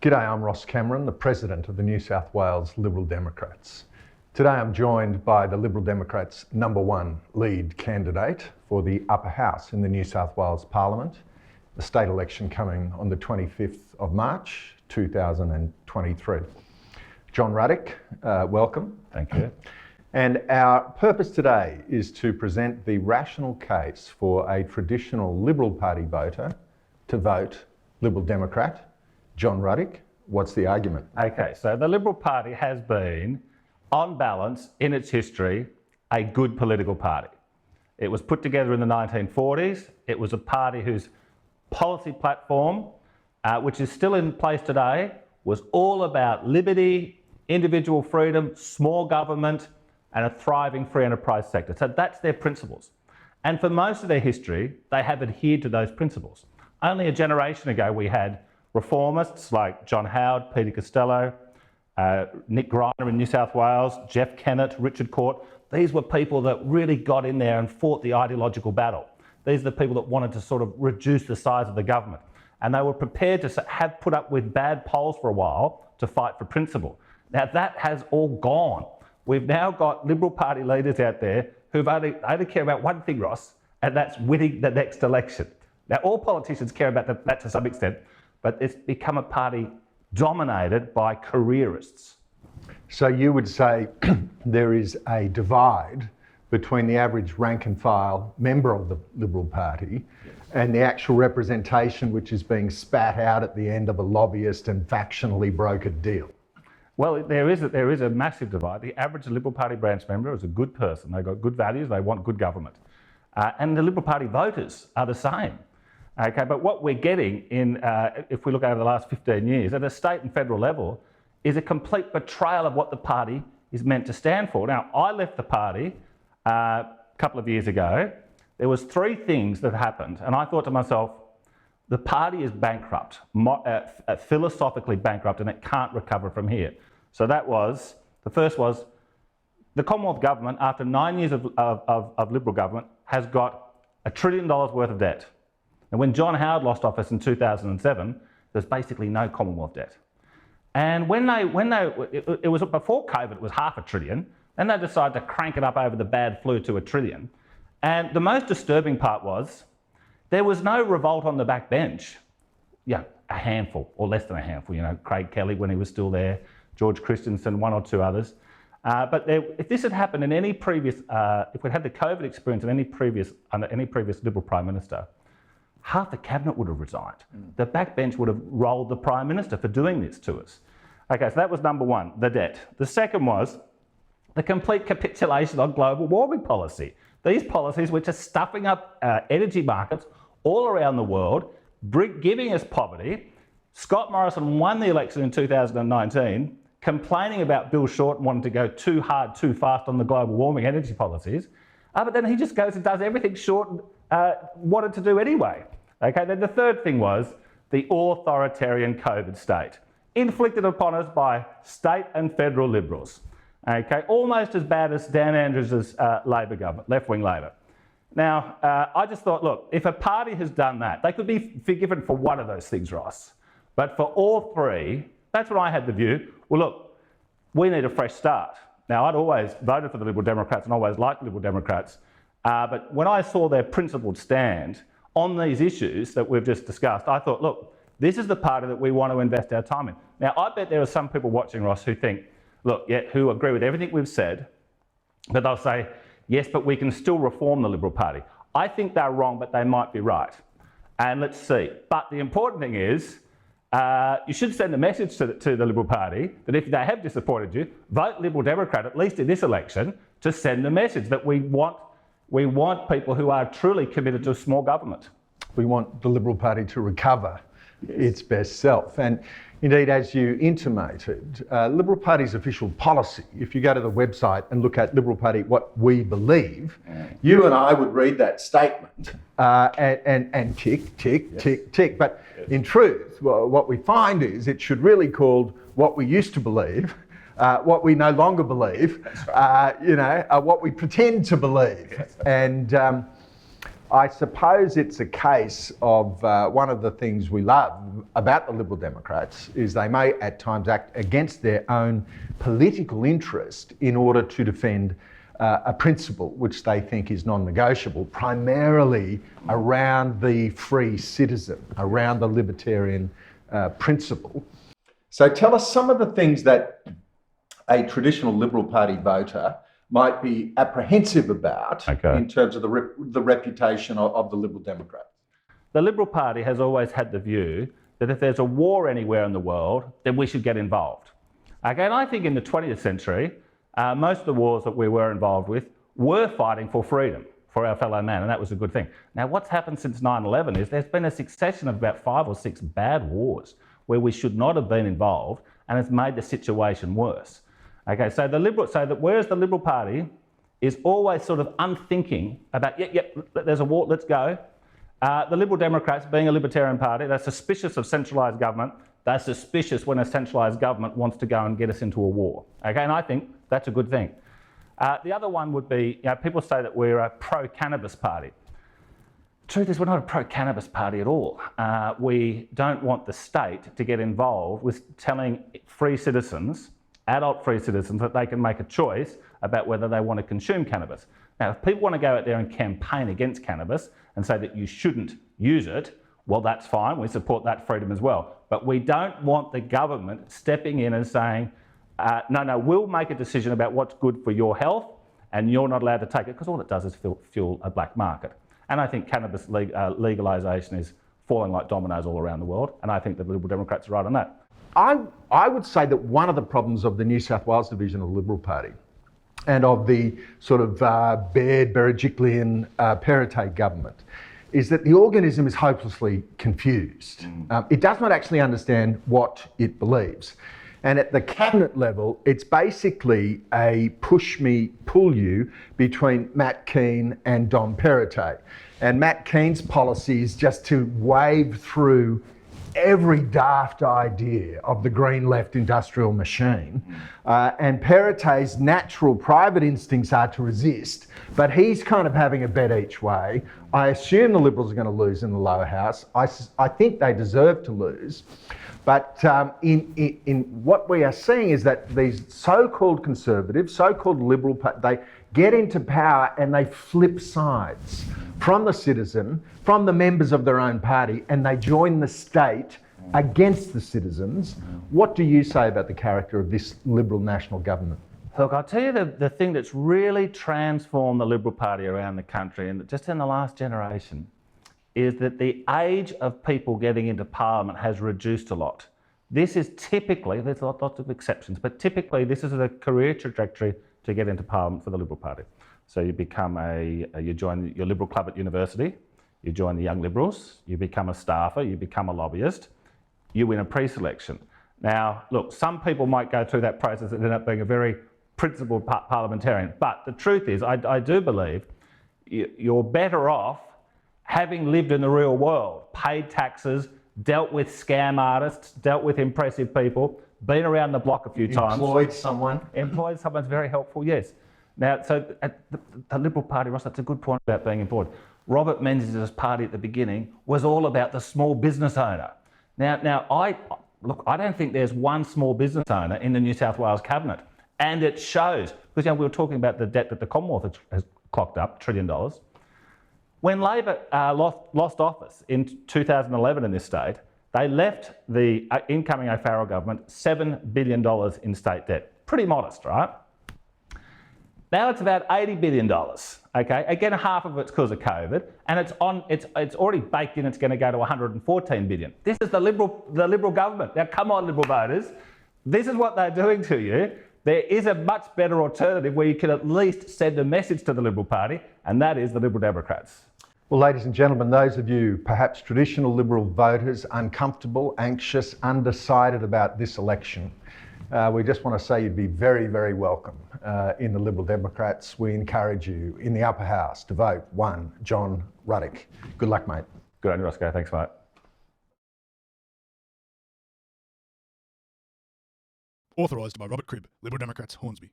G'day, I'm Ross Cameron, the President of the New South Wales Liberal Democrats. Today I'm joined by the Liberal Democrats' #1 lead candidate for the upper house in the New South Wales Parliament, the state election coming on the 25th of March 2023. John Ruddick, welcome. Thank you. And our purpose today is to present the rational case for a traditional Liberal Party voter to vote Liberal Democrat. John Ruddick, what's the argument? Okay, so the Liberal Party has been, on balance, in its history, a good political party. It was put together in the 1940s. It was a party whose policy platform, which is still in place today, was all about liberty, individual freedom, small government, and a thriving free enterprise sector. So that's their principles. And for most of their history, they have adhered to those principles. Only a generation ago, we had reformists like John Howard, Peter Costello, Nick Greiner in New South Wales, Jeff Kennett, Richard Court. These were people that really got in there and fought the ideological battle. These are the people that wanted to sort of reduce the size of the government. And they were prepared to have put up with bad polls for a while to fight for principle. Now that has all gone. We've now got Liberal Party leaders out there who only care about one thing, Ross, and that's winning the next election. Now all politicians care about that to some extent, but it's become a party dominated by careerists. So you would say there is a divide between the average rank and file member of the Liberal Party and the actual representation which is being spat out at the end of a lobbyist and factionally brokered deal. Well, there is a massive divide. The average Liberal Party branch member is a good person. They've got good values, they want good government. And the Liberal Party voters are the same. Okay, but what we're getting in, if we look over the last 15 years, at a state and federal level, is a complete betrayal of what the party is meant to stand for. Now, I left the party a couple of years ago. There was three things that happened, and I thought to myself, the party is bankrupt, philosophically bankrupt, and it can't recover from here. So the first was, the Commonwealth Government, after 9 years of Liberal government, has got $1 trillion worth of debt. And when John Howard lost office in 2007, there's basically no Commonwealth debt. And it was before COVID, it was $500 billion. Then they decided to crank it up over the bad flu to $1 trillion. And the most disturbing part was there was no revolt on the backbench. Yeah, a handful or less than a handful. You know, Craig Kelly when he was still there, George Christensen, one or two others. But if this had happened in any previous, if we'd had the COVID experience under any previous Liberal Prime Minister, half the cabinet would have resigned. The backbench would have rolled the Prime Minister for doing this to us. Okay, so that was #1, the debt. The second was the complete capitulation on global warming policy. These policies which are stuffing up energy markets all around the world, giving us poverty. Scott Morrison won the election in 2019, complaining about Bill Shorten wanting to go too hard, too fast on the global warming energy policies. But then he just goes and does everything Shorten wanted to do anyway. Okay, then the third thing was the authoritarian COVID state, inflicted upon us by state and federal Liberals. Okay, almost as bad as Dan Andrews' Labor government, left-wing Labor. Now, I just thought, look, if a party has done that, they could be forgiven for one of those things, Ross. But for all three, that's when I had the view, well, look, we need a fresh start. Now, I'd always voted for the Liberal Democrats and always liked Liberal Democrats. But when I saw their principled stand on these issues that we've just discussed, I thought, look, this is the party that we want to invest our time in. Now, I bet there are some people watching, Ross, who think, look, yeah, who agree with everything we've said, but they'll say, yes, but we can still reform the Liberal Party. I think they're wrong, but they might be right. And let's see. But the important thing is, you should send a message to the Liberal Party that if they have disappointed you, vote Liberal Democrat, at least in this election, to send the message that we want people who are truly committed to small government. We want the Liberal Party to recover its best self. And indeed, as you intimated, Liberal Party's official policy, if you go to the website and look at Liberal Party, what we believe, you and I would read that statement and tick, tick, yes. Tick, tick. But yes. In truth, what we find is it should really be called what we used to believe, what we no longer believe, right. What we pretend to believe. Yes. And I suppose it's a case of one of the things we love about the Liberal Democrats is they may at times act against their own political interest in order to defend a principle which they think is non-negotiable, primarily around the free citizen, around the libertarian principle. So tell us some of the things that a traditional Liberal Party voter might be apprehensive about in terms of the reputation of the Liberal Democrats. The Liberal Party has always had the view that if there's a war anywhere in the world, then we should get involved. Okay, and I think in the 20th century, most of the wars that we were involved with were fighting for freedom for our fellow man, and that was a good thing. Now, what's happened since 9/11 is there's been a succession of about 5 or 6 bad wars where we should not have been involved, and it's made the situation worse. Okay, so whereas the Liberal Party is always sort of unthinking about, there's a war, let's go. The Liberal Democrats, being a libertarian party, they're suspicious of centralised government. They're suspicious when a centralised government wants to go and get us into a war. Okay, and I think that's a good thing. The other one would be, people say that we're a pro-cannabis party. Truth is, we're not a pro-cannabis party at all. We don't want the state to get involved with telling free citizens, adult free citizens, that they can make a choice about whether they want to consume cannabis. Now, if people want to go out there and campaign against cannabis and say that you shouldn't use it, well, that's fine. We support that freedom as well. But we don't want the government stepping in and saying, no, we'll make a decision about what's good for your health and you're not allowed to take it, because all it does is fuel a black market. And I think cannabis legalisation is falling like dominoes all around the world, and I think the Liberal Democrats are right on that. I would say that one of the problems of the New South Wales division of the Liberal Party and of the sort of Baird, Berejiklian, Perrottet government is that the organism is hopelessly confused. It does not actually understand what it believes. And at the cabinet level, it's basically a push me, pull you between Matt Kean and Dom Perrottet. And Matt Kean's policy is just to wave through every daft idea of the green left industrial machine. And Perrottet's natural private instincts are to resist, but he's kind of having a bet each way. I assume the Liberals are going to lose in the lower house. I think they deserve to lose. But in what we are seeing is that these so-called conservatives, so-called Liberal, they get into power and they flip sides from the citizen, from the members of their own party, and they join the state against the citizens. What do you say about the character of this Liberal national government? Look, I'll tell you the thing that's really transformed the Liberal Party around the country, and just in the last generation, is that the age of people getting into Parliament has reduced a lot. This is typically, there's lots of exceptions, but typically this is a career trajectory to get into Parliament for the Liberal Party. So you become you join your Liberal club at university, you join the Young Liberals, you become a staffer, you become a lobbyist, you win a pre-selection. Now, look, some people might go through that process and end up being a very principled parliamentarian, but the truth is, I do believe you're better off having lived in the real world, paid taxes, dealt with scam artists, dealt with impressive people, been around the block a few times. Employed someone. Employed someone's very helpful, yes. Now, so at the Liberal Party, Ross, that's a good point about being employed. Robert Menzies' party at the beginning was all about the small business owner. Now, I don't think there's one small business owner in the New South Wales cabinet, and it shows. Because we were talking about the debt that the Commonwealth has clocked up, $1 trillion. When Labor lost office in 2011 in this state, they left the incoming O'Farrell government $7 billion in state debt. Pretty modest, right? Now it's about $80 billion. Okay, again, half of it's because of COVID, and it's already baked in. It's going to go to $114 billion. This is the Liberal government. Now, come on, Liberal voters, this is what they're doing to you. There is a much better alternative where you can at least send a message to the Liberal Party, and that is the Liberal Democrats. Well, ladies and gentlemen, those of you perhaps traditional Liberal voters, uncomfortable, anxious, undecided about this election, we just want to say you'd be very, very welcome in the Liberal Democrats. We encourage you in the upper house to vote 1 John Ruddick. Good luck, mate. Good on you, Roscoe. Thanks, mate. Authorised by Robert Cribb, Liberal Democrats, Hornsby.